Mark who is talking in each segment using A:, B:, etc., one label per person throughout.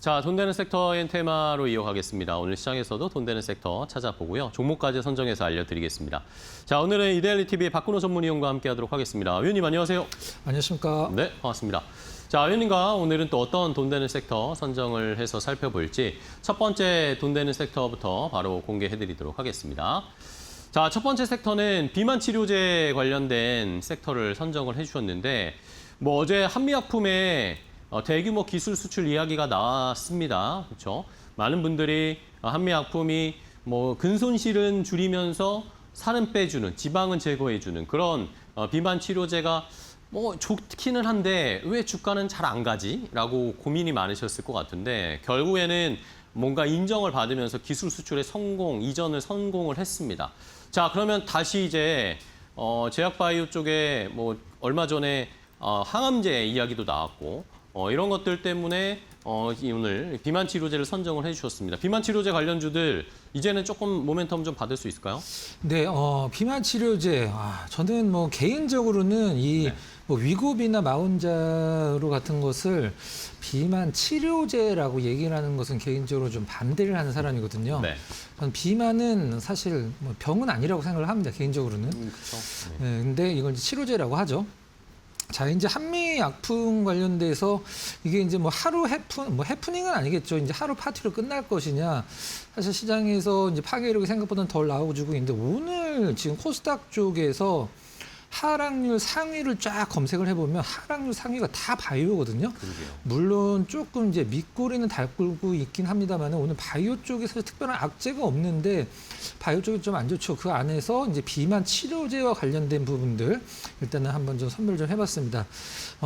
A: 자, 돈 되는 섹터의 테마로 이어가겠습니다. 오늘 시장에서도 돈 되는 섹터 찾아보고요. 종목까지 선정해서 알려드리겠습니다. 자, 오늘은 이데일리TV의 박근호 전문위원과 함께하도록 하겠습니다. 위원님 안녕하세요.
B: 안녕하십니까.
A: 네, 반갑습니다. 자, 위원님과 오늘은 또 어떤 돈 되는 섹터 선정을 해서 살펴볼지 첫 번째 돈 되는 섹터부터 바로 공개해드리도록 하겠습니다. 자, 첫 번째 섹터는 비만 치료제 관련된 섹터를 선정을 해주셨는데 어제 한미약품에 대규모 기술 수출 이야기가 나왔습니다. 그렇죠? 많은 분들이 한미약품이 근손실은 줄이면서 살은 빼주는, 지방은 제거해주는 그런 비만 치료제가 좋기는 한데 왜 주가는 잘 안 가지? 라고 고민이 많으셨을 것 같은데 결국에는 뭔가 인정을 받으면서 기술 수출의 이전을 성공을 했습니다. 자, 그러면 다시 이제 제약바이오 쪽에 얼마 전에 항암제 이야기도 나왔고 이런 것들 때문에 오늘 비만 치료제를 선정을 해주셨습니다. 비만 치료제 관련주들 이제는 조금 모멘텀 좀 받을 수 있을까요?
B: 네, 비만 치료제. 저는 개인적으로는 이 위고비나 마운자로 같은 것을 비만 치료제라고 얘기를 하는 것은 개인적으로 좀 반대를 하는 사람이거든요.
A: 네.
B: 저는 비만은 사실 병은 아니라고 생각을 합니다. 개인적으로는.
A: 그렇죠.
B: 네, 근데 이걸 이제 치료제라고 하죠. 자, 이제 한미약품 관련돼서 이게 이제 해프닝은 아니겠죠. 이제 하루 파티로 끝날 것이냐. 사실 시장에서 이제 파괴력이 생각보다는 덜 나오고 있는데 오늘 지금 코스닥 쪽에서 하락률 상위를 쫙 검색을 해보면 하락률 상위가 다 바이오거든요.
A: 그러게요.
B: 물론 조금 이제 밑꼬리는 달고 있긴 합니다만 오늘 바이오 쪽에 사실 특별한 악재가 없는데 바이오 쪽이 좀 안 좋죠. 그 안에서 이제 비만 치료제와 관련된 부분들 일단은 한번 좀 선별 좀 해봤습니다.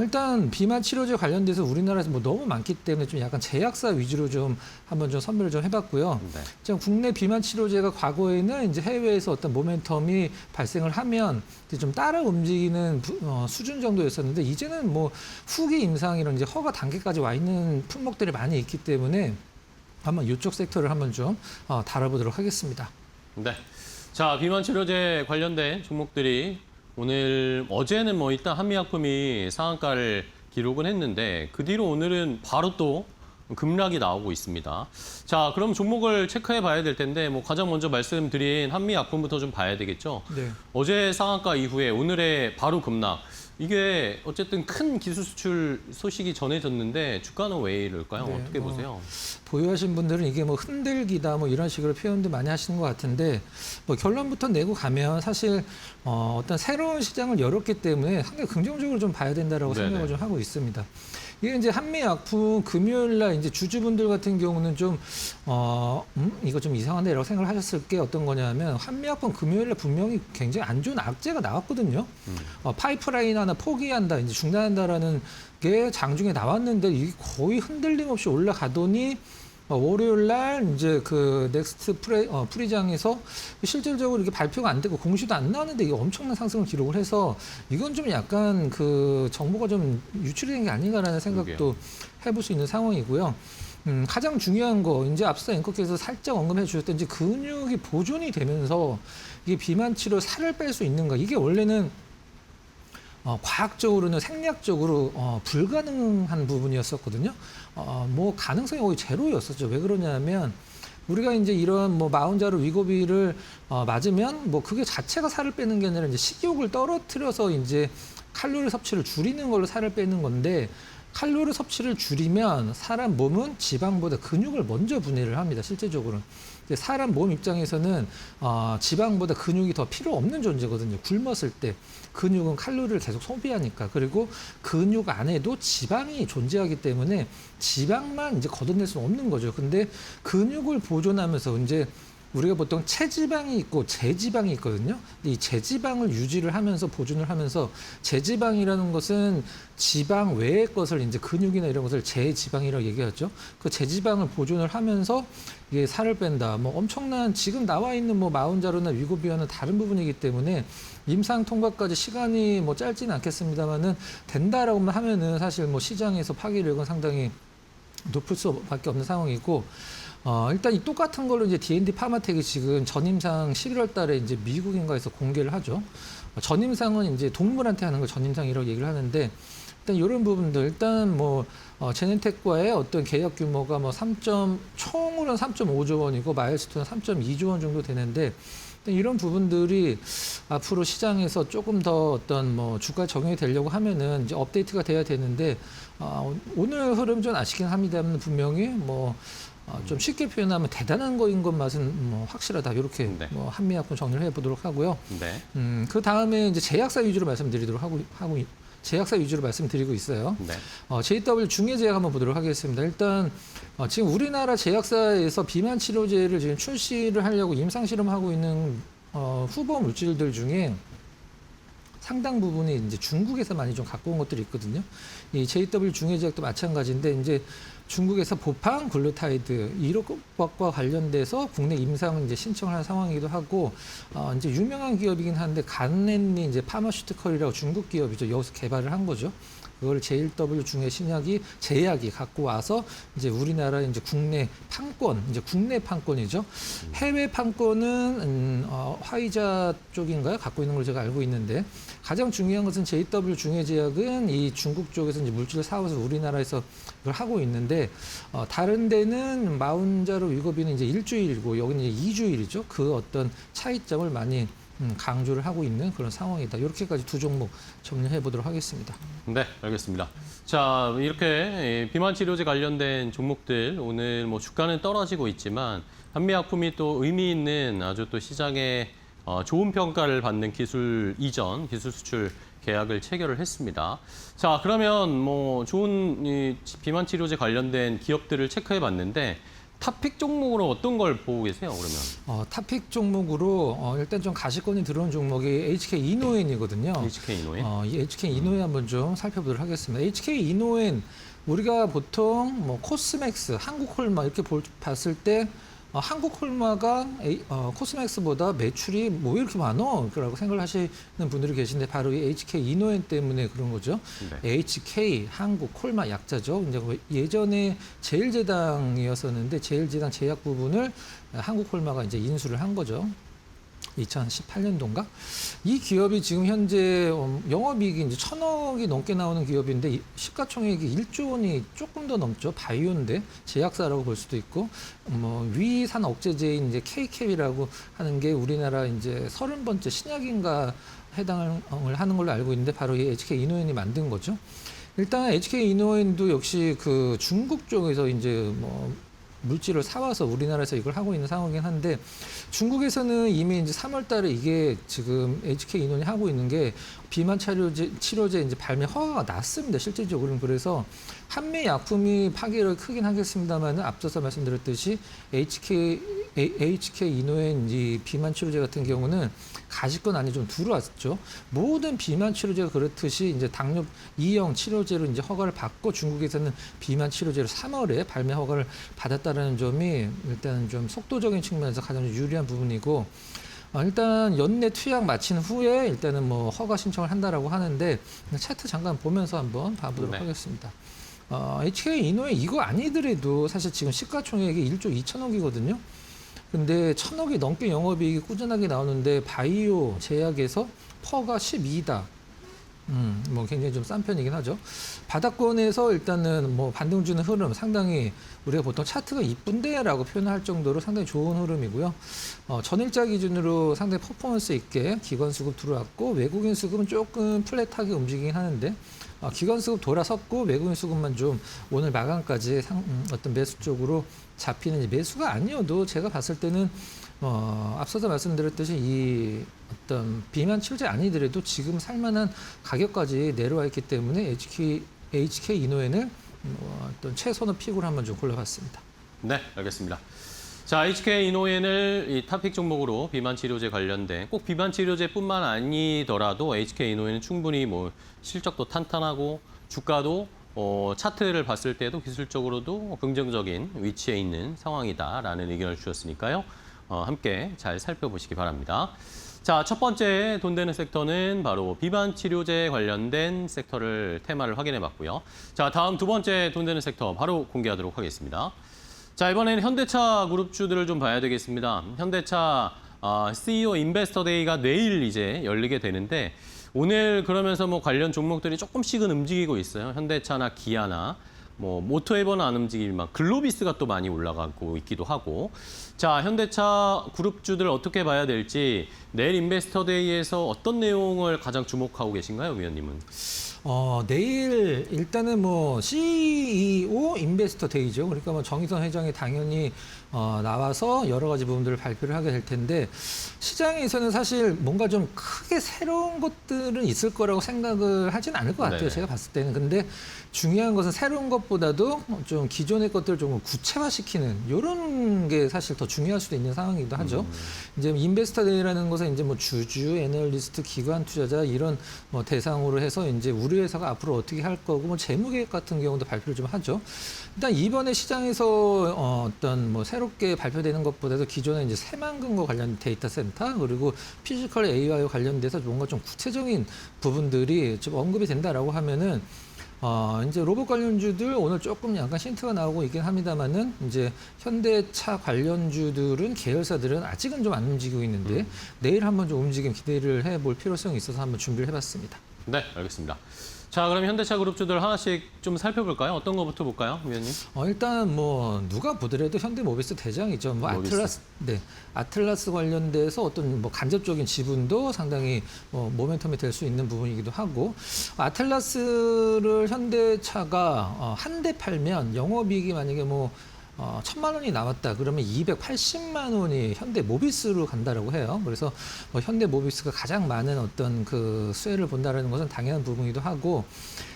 B: 일단 비만 치료제 관련돼서 우리나라에서 너무 많기 때문에 좀 약간 제약사 위주로 좀 한번 좀 선별을 좀 해봤고요.
A: 네.
B: 지금 국내 비만 치료제가 과거에는 이제 해외에서 어떤 모멘텀이 발생을 하면 이제 좀 따라 움직이는 수준 정도였었는데 이제는 후기 임상 이런 이제 허가 단계까지 와 있는 품목들이 많이 있기 때문에 한번 이쪽 섹터를 한번 좀 다뤄보도록 하겠습니다.
A: 네. 자, 비만 치료제 관련된 종목들이 어제는 일단 한미약품이 상한가를 기록은 했는데 그 뒤로 오늘은 바로 또 급락이 나오고 있습니다. 자, 그럼 종목을 체크해 봐야 될 텐데 가장 먼저 말씀드린 한미약품부터 좀 봐야 되겠죠.
B: 네.
A: 어제 상한가 이후에 오늘의 바로 급락. 이게 어쨌든 큰 기술 수출 소식이 전해졌는데 주가는 왜 이럴까요?
B: 네,
A: 어떻게 보세요?
B: 보유하신 분들은 이게 흔들기다 이런 식으로 표현도 많이 하시는 것 같은데 결론부터 내고 가면 사실 어떤 새로운 시장을 열었기 때문에 상당히 긍정적으로 좀 봐야 된다라고
A: 네네.
B: 생각을 좀 하고 있습니다. 이게 이제 한미약품 금요일 날 이제 주주분들 같은 경우는 좀 이거 좀 이상한데라고 생각을 하셨을 게 어떤 거냐면 한미약품 금요일 날 분명히 굉장히 안 좋은 악재가 나왔거든요. 파이프라인 하나 포기한다, 이제 중단한다라는 게 장중에 나왔는데 이게 거의 흔들림 없이 올라가더니 월요일 날 이제 그 넥스트 프리장에서 실질적으로 이게 발표가 안 되고 공시도 안 나왔는데 이게 엄청난 상승을 기록을 해서 이건 좀 약간 그 정보가 좀 유출이 된 게 아닌가라는 생각도 해볼 수 있는 상황이고요. 가장 중요한 거 이제 앞서 앵커께서 살짝 언급해 주셨던 이제 근육이 보존이 되면서 이게 비만 치료 살을 뺄 수 있는가, 이게 원래는 과학적으로는 생리학적으로 불가능한 부분이었었거든요. 가능성이 거의 제로였었죠. 왜 그러냐면 우리가 이제 이런 마운자로 위고비를 맞으면 그게 자체가 살을 빼는 게 아니라 이제 식욕을 떨어뜨려서 이제 칼로리 섭취를 줄이는 걸로 살을 빼는 건데, 칼로리 섭취를 줄이면 사람 몸은 지방보다 근육을 먼저 분해를 합니다. 실제적으로는. 사람 몸 입장에서는 지방보다 근육이 더 필요 없는 존재거든요. 굶었을 때 근육은 칼로리를 계속 소비하니까. 그리고 근육 안에도 지방이 존재하기 때문에 지방만 이제 걷어낼 수 없는 거죠. 근데 근육을 보존하면서 이제 우리가 보통 체지방이 있고 제지방이 있거든요. 이 제지방을 유지를 하면서 보존을 하면서, 제지방이라는 것은 지방 외의 것을 이제 근육이나 이런 것을 제지방이라고 얘기하죠. 그 제지방을 보존을 하면서 이게 살을 뺀다. 엄청난 지금 나와 있는 마운자로나 위고비와는 다른 부분이기 때문에 임상 통과까지 시간이 짧지는 않겠습니다만은 된다라고만 하면은 사실 시장에서 파괴력은 상당히 높을 수밖에 없는 상황이고. 일단 이 똑같은 걸로 이제 D&D 파마텍이 지금 전임상 11월 달에 이제 미국인가에서 공개를 하죠. 전임상은 이제 동물한테 하는 걸 전임상이라고 얘기를 하는데 일단 이런 부분들 일단 뭐 제넨텍과의 어떤 계약 규모가 뭐 총으로는 3.5조 원이고 마일스톤은 3.2조 원 정도 되는데 이런 부분들이 앞으로 시장에서 조금 더 어떤 뭐 주가 적용이 되려고 하면은 이제 업데이트가 돼야 되는데 오늘 흐름 좀 아시긴 합니다만 분명히 뭐 좀 쉽게 표현하면 대단한 거인 것 맛은 뭐 확실하다 이렇게
A: 네.
B: 뭐 한미약품 정리를 해보도록 하고요.
A: 네.
B: 그 다음에 이제 제약사 위주로 말씀드리도록 하고 제약사 위주로 말씀드리고 있어요.
A: 네.
B: JW 중해제약 한번 보도록 하겠습니다. 일단 지금 우리나라 제약사에서 비만 치료제를 지금 출시를 하려고 임상 실험하고 있는 후보 물질들 중에 상당 부분이 이제 중국에서 많이 좀 갖고 온 것들이 있거든요. 이 JW 중해제약도 마찬가지인데 이제 중국에서 보팡 글루타이드 이런 것과 관련돼서 국내 임상을 이제 신청을 한 상황이기도 하고 이제 유명한 기업이긴 한데 간앤리 이제 파마슈티컬이라고 중국 기업이죠. 여기서 개발을 한 거죠. 그걸 JW 중에 제약이 갖고 와서 이제 우리나라 이제 국내 판권이죠. 해외 판권은 화이자 쪽인가요? 갖고 있는 걸 제가 알고 있는데 가장 중요한 것은 JW 중해제약은 이 중국 쪽에서 이제 물질을 사와서 우리나라에서 이걸 하고 있는데 다른 데는 마운자로 위고비는 이제 일주일이고 여기는 이제 2주일이죠. 그 어떤 차이점을 많이 강조를 하고 있는 그런 상황이다. 이렇게까지 두 종목 정리해 보도록 하겠습니다.
A: 네, 알겠습니다. 자, 이렇게 비만 치료제 관련된 종목들 오늘 뭐 주가는 떨어지고 있지만 한미약품이 또 의미 있는 아주 또 시장에 좋은 평가를 받는 기술 이전, 기술 수출 계약을 체결을 했습니다. 자, 그러면 뭐 좋은 이 비만 치료제 관련된 기업들을 체크해 봤는데 탑픽 종목으로 어떤 걸 보고 계세요, 그러면?
B: 탑픽 종목으로 일단 좀 가시권이 들어온 종목이 HK 이노엔이거든요.
A: HK 이노엔?
B: 이 HK 이노엔 한번 좀 살펴보도록 하겠습니다. HK 이노엔 우리가 보통 뭐 코스맥스, 한국홀마 이렇게 봤을 때 한국 홀마가 코스맥스보다 매출이 뭐 이렇게 많어? 라고 생각을 하시는 분들이 계신데 바로 이 HK 이노엔 때문에 그런 거죠.
A: 네.
B: HK 한국 홀마 약자죠. 이제 예전에 제일제당이었었는데 제일제당 제약 부분을 한국 홀마가 이제 인수를 한 거죠. 2018년도인가? 이 기업이 지금 현재 영업이익이 이제 1,000억이 넘게 나오는 기업인데 시가총액이 1조 원이 조금 더 넘죠. 바이오인데 제약사라고 볼 수도 있고 뭐 위산 억제제인 이제 KK라고 하는 게 우리나라 이제 30번째 신약인가 해당을 하는 걸로 알고 있는데 바로 이 HK 이노엔이 만든 거죠. 일단 HK 이노엔도 역시 그 중국 쪽에서 이제 뭐 물질을 사와서 우리나라에서 이걸 하고 있는 상황이긴 한데 중국에서는 이미 이제 3월 달에 이게 지금 HK 인원이 하고 있는 게 비만 치료제 이제 발매 허가가 났습니다. 실질적으로는. 그래서 한미 약품이 파괴력이 크긴 하겠습니다만 앞서서 말씀드렸듯이 HK 이노엔 이 비만 치료제 같은 경우는 가시권 안에 좀 들어왔죠. 모든 비만 치료제가 그렇듯이 이제 당뇨 2형 치료제로 이제 허가를 받고 중국에서는 비만 치료제로 3월에 발매 허가를 받았다는 점이 일단 좀 속도적인 측면에서 가장 유리한 부분이고 일단 연내 투약 마친 후에 일단은 뭐 허가 신청을 한다라고 하는데 차트 잠깐 보면서 한번 봐보도록
A: 네.
B: 하겠습니다. HK 이노에 이거 아니더라도 사실 지금 시가총액이 1조 2천억이거든요. 근데 1,000억이 넘게 영업이익이 꾸준하게 나오는데 바이오 제약에서 퍼가 12다. 뭐 굉장히 좀 싼 편이긴 하죠. 바닥권에서 일단은 뭐 반등 주는 흐름 상당히 우리가 보통 차트가 이쁜데라고 표현할 정도로 상당히 좋은 흐름이고요. 전일자 기준으로 상당히 퍼포먼스 있게 기관 수급 들어왔고 외국인 수급은 조금 플랫하게 움직이긴 하는데 기관 수급 돌아섰고 외국인 수급만 좀 오늘 마감까지 어떤 매수 쪽으로 잡히는 매수가 아니어도 제가 봤을 때는 앞서서 말씀드렸듯이 이 어떤 비만 치료제 아니더라도 지금 살만한 가격까지 내려와 있기 때문에 HK 이노엔을 어떤 최선의 픽으로 한번 좀 골라봤습니다.
A: 네, 알겠습니다. 자, HK 이노엔을 이 탑픽 종목으로 비만 치료제 관련된 꼭 비만 치료제뿐만 아니더라도 HK 이노엔은 충분히 뭐 실적도 탄탄하고 주가도 차트를 봤을 때도 기술적으로도 긍정적인 위치에 있는 상황이다라는 의견을 주셨으니까요. 함께 잘 살펴보시기 바랍니다. 자, 첫 번째 돈 되는 섹터는 바로 비만 치료제 관련된 섹터를 테마를 확인해 봤고요. 자, 다음 두 번째 돈 되는 섹터 바로 공개하도록 하겠습니다. 자, 이번에는 현대차 그룹주들을 좀 봐야 되겠습니다. 현대차 CEO 인베스터 데이가 내일 이제 열리게 되는데 오늘 그러면서 뭐 관련 종목들이 조금씩은 움직이고 있어요. 현대차나 기아나 뭐 모토에버는 안 움직이지만 글로비스가 또 많이 올라가고 있기도 하고. 자, 현대차 그룹주들 어떻게 봐야 될지 내일 인베스터데이에서 어떤 내용을 가장 주목하고 계신가요, 위원님은?
B: 내일 일단은 뭐 CEO 인베스터 데이죠. 그러니까 뭐 정의선 회장이 당연히 나와서 여러 가지 부분들을 발표를 하게 될 텐데 시장에서는 사실 뭔가 좀 크게 새로운 것들은 있을 거라고 생각을 하진 않을 것 같아요.
A: 네네.
B: 제가 봤을 때는. 근데 중요한 것은 새로운 것보다도 좀 기존의 것들을 좀 구체화시키는 이런 게 사실 더 중요할 수도 있는 상황이기도 하죠. 이제 인베스터 데이라는 것은 이제 뭐 주주, 애널리스트, 기관 투자자 이런 뭐 대상으로 해서 이제 우리 회사가 앞으로 어떻게 할 거고 뭐 재무 계획 같은 경우도 발표를 좀 하죠. 일단 이번에 시장에서 어떤 뭐 새롭게 발표되는 것보다도 기존에 이제 새만금과 관련 데이터 센터 그리고 피지컬 AI와 관련돼서 뭔가 좀 구체적인 부분들이 좀 언급이 된다라고 하면은 이제 로봇 관련주들 오늘 조금 약간 힌트가 나오고 있긴 합니다만은 이제 현대차 관련주들은 계열사들은 아직은 좀 안 움직이고 있는데 내일 한번 좀 움직임 기대를 해볼 필요성이 있어서 한번 준비를 해봤습니다.
A: 네, 알겠습니다. 자, 그럼 현대차 그룹주들 하나씩 좀 살펴볼까요? 어떤 거부터 볼까요, 위원님?
B: 일단 뭐 누가 보더라도 현대모비스 대장이죠. 뭐
A: 모비스.
B: 아틀라스 관련돼서 어떤 뭐 간접적인 지분도 상당히 모멘텀이 될 수 있는 부분이기도 하고 아틀라스를 현대차가 한 대 팔면 영업이익이 만약에 뭐 1,000만 원이 나왔다 그러면 280만 원이 현대모비스로 간다라고 해요. 그래서 현대모비스가 가장 많은 어떤 그 수혜를 본다라는 것은 당연한 부분이기도 하고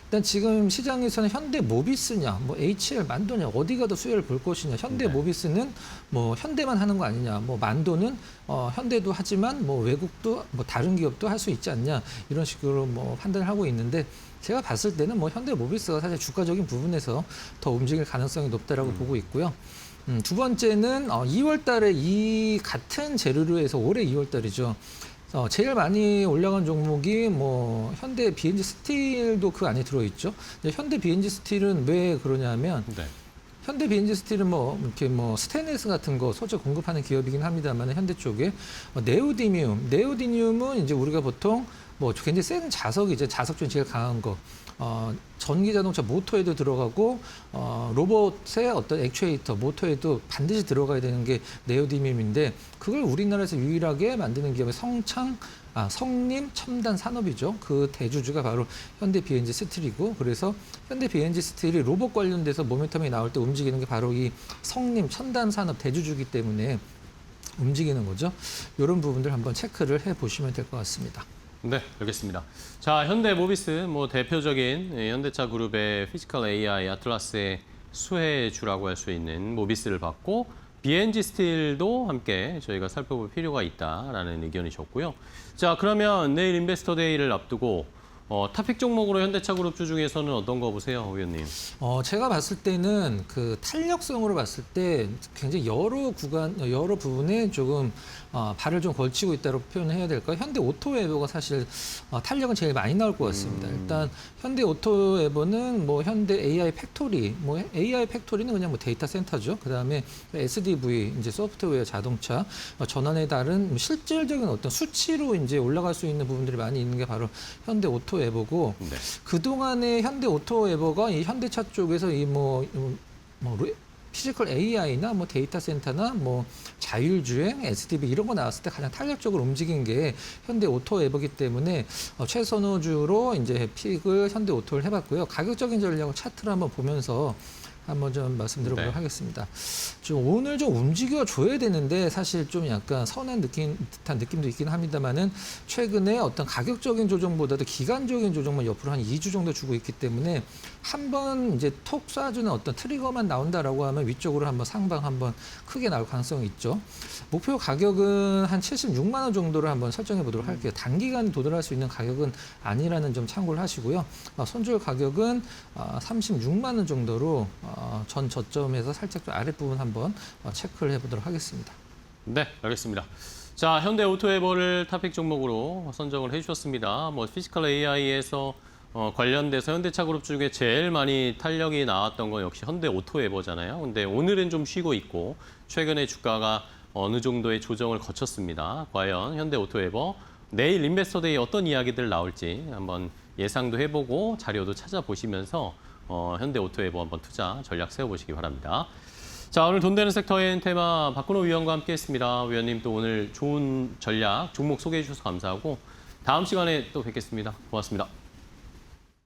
B: 일단 지금 시장에서는 현대모비스냐, 뭐 HL 만도냐 어디가 더 수혜를 볼 것이냐. 현대모비스는 뭐 현대만 하는 거 아니냐. 뭐 만도는 현대도 하지만 뭐 외국도 뭐 다른 기업도 할 수 있지 않냐 이런 식으로 뭐 판단을 하고 있는데. 제가 봤을 때는 뭐 현대모비스가 사실 주가적인 부분에서 더 움직일 가능성이 높다라고 보고 있고요. 두 번째는 2월 달에 이 같은 재료로해서 올해 2월 달이죠. 제일 많이 올라간 종목이 뭐 현대 BNG 스틸도 그 안에 들어있죠. 현대 BNG 스틸은 왜 그러냐면
A: 네.
B: 현대 BNG 스틸은 뭐 이렇게 뭐 스테인리스 같은 거 소재 공급하는 기업이긴 합니다만 현대 쪽에 네오디듐은 이제 우리가 보통 뭐 굉장히 센 자석이죠. 자석 중에 제일 강한 거. 전기 자동차 모터에도 들어가고 로봇의 어떤 액추에이터 모터에도 반드시 들어가야 되는 게 네오디듐인데 그걸 우리나라에서 유일하게 만드는 기업의 성림 첨단 산업이죠. 그 대주주가 바로 현대 BNG 스틸이고 그래서 현대 BNG 스틸이 로봇 관련돼서 모멘텀이 나올 때 움직이는 게 바로 이 성림 첨단 산업 대주주이기 때문에 움직이는 거죠. 이런 부분들 한번 체크를 해 보시면 될 것 같습니다.
A: 네, 알겠습니다. 자, 현대모비스 뭐 대표적인 현대차 그룹의 피지컬 AI 아틀라스의 수혜주라고 할 수 있는 모비스를 봤고 BNG 스틸도 함께 저희가 살펴볼 필요가 있다라는 의견이셨고요. 자, 그러면 내일 인베스터 데이를 앞두고 탑픽 종목으로 현대차 그룹주 중에서는 어떤 거 보세요, 위원님?
B: 제가 봤을 때는 그 탄력성으로 봤을 때 굉장히 여러 부분에 조금 발을 좀 걸치고 있다고 표현해야 될까요? 현대 오토웨버가 사실 탄력은 제일 많이 나올 것 같습니다. 일단 현대 오토웨버는 뭐 현대 AI 팩토리, 뭐 AI 팩토리는 그냥 뭐 데이터 센터죠. 그다음에 SDV 이제 소프트웨어 자동차 전환에 따른 실질적인 어떤 수치로 이제 올라갈 수 있는 부분들이 많이 있는 게 바로 현대 오토웨버고
A: 네.
B: 그동안에 현대 오토웨버가 이 현대차 쪽에서 피지컬 AI나 뭐 데이터 센터나 뭐 자율주행, SDV 이런 거 나왔을 때 가장 탄력적으로 움직인 게 현대 오토웨버이기 때문에 최선호주로 이제 픽을 현대 오토를 해봤고요. 가격적인 전략을 차트를 한번 보면서 한번 좀 말씀드려보도록 하겠습니다. 오늘 좀 움직여줘야 되는데 사실 좀 약간 선한 듯한 느낌도 있긴 합니다만은 최근에 어떤 가격적인 조정보다도 기간적인 조정만 옆으로 한 2주 정도 주고 있기 때문에 한번 이제 톡 쏴주는 어떤 트리거만 나온다라고 하면 위쪽으로 한번 상방 한번 크게 나올 가능성이 있죠. 목표 가격은 한 76만 원 정도를 한번 설정해 보도록 할게요. 단기간 도달할 수 있는 가격은 아니라는 점 참고를 하시고요. 손절 가격은 36만 원 정도로 전 저점에서 살짝 좀 아랫부분 한번 체크를 해보도록 하겠습니다.
A: 네, 알겠습니다. 자, 현대 오토웨버를 탑픽 종목으로 선정을 해주셨습니다. 뭐 피지컬 AI에서 관련돼서 현대차 그룹 중에 제일 많이 탄력이 나왔던 건 역시 현대 오토웨버잖아요. 근데 오늘은 좀 쉬고 있고 최근에 주가가 어느 정도의 조정을 거쳤습니다. 과연 현대 오토웨버 내일 인베스터데이 어떤 이야기들 나올지 한번 예상도 해보고 자료도 찾아보시면서 현대오토에버 한번 투자 전략 세워보시기 바랍니다. 자, 오늘 돈 되는 섹터인 테마 박근호 위원과 함께했습니다. 위원님 또 오늘 좋은 전략 종목 소개해 주셔서 감사하고 다음 시간에 또 뵙겠습니다. 고맙습니다.